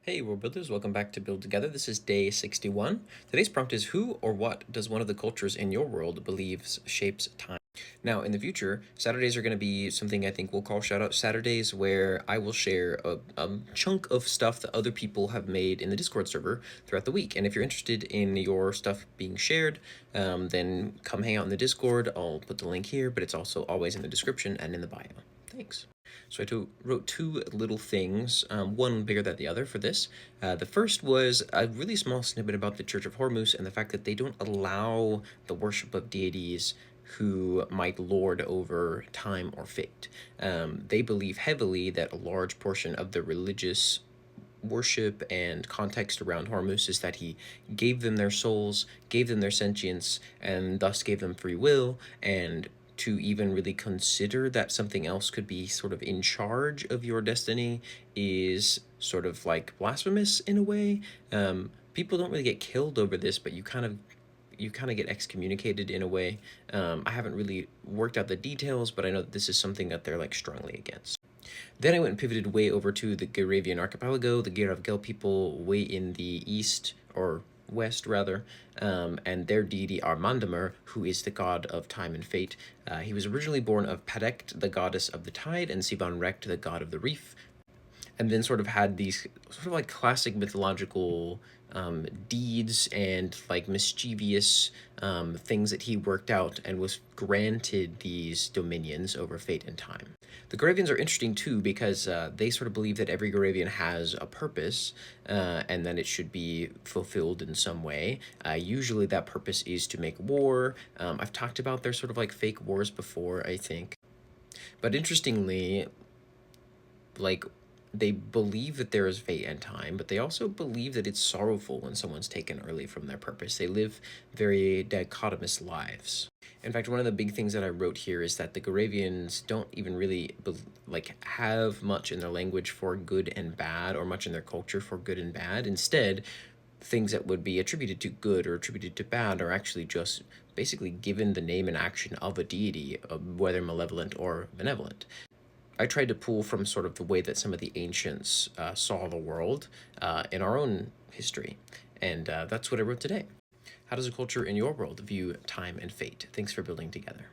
Hey, world builders, welcome back to Build Together. This is day 61. Today's prompt is who or what does one of the cultures in your world believes shapes time? Now, in the future, Saturdays are going to be something I think we'll call Shoutout Saturdays, where I will share a chunk of stuff that other people have made in the Discord server throughout the week. And if you're interested in your stuff being shared, then come hang out in the Discord. I'll put the link here, but it's also always in the description and in the bio. Thanks. So wrote two little things, one bigger than the other for this. The first was a really small snippet about the Church of Hormuz and the fact that they don't allow the worship of deities who might lord over time or fate. They believe heavily that a large portion of the religious worship and context around Hormuz is that he gave them their souls, gave them their sentience, and thus gave them free will, and to even really consider that something else could be sort of in charge of your destiny is sort of like blasphemous in a way. People don't really get killed over this, but you kind of get excommunicated in a way. I haven't really worked out the details, but I know that this is something that they're like strongly against. Then I went and pivoted way over to the Garavian archipelago, the Garavgel people way in the east, or west rather, and their deity Armandemer, who is the god of time and fate. He was originally born of Padekt, the goddess of the tide, and Siban Rekt, the god of the reef, and then sort of had these sort of like classic mythological deeds and like mischievous things that he worked out and was granted these dominions over fate and time. The Goravians are interesting too because they sort of believe that every Goravian has a purpose and that it should be fulfilled in some way. Usually that purpose is to make war. I've talked about their sort of like fake wars before, I think. But interestingly, like they believe that there is fate and time, but they also believe that it's sorrowful when someone's taken early from their purpose. They live very dichotomous lives. In fact, one of the big things that I wrote here is that the Goravians don't even really have much in their language for good and bad, or much in their culture for good and bad. Instead, things that would be attributed to good or attributed to bad are actually just basically given the name and action of a deity, whether malevolent or benevolent. I tried to pull from sort of the way that some of the ancients saw the world in our own history. And that's what I wrote today. How does a culture in your world view time and fate? Thanks for building together.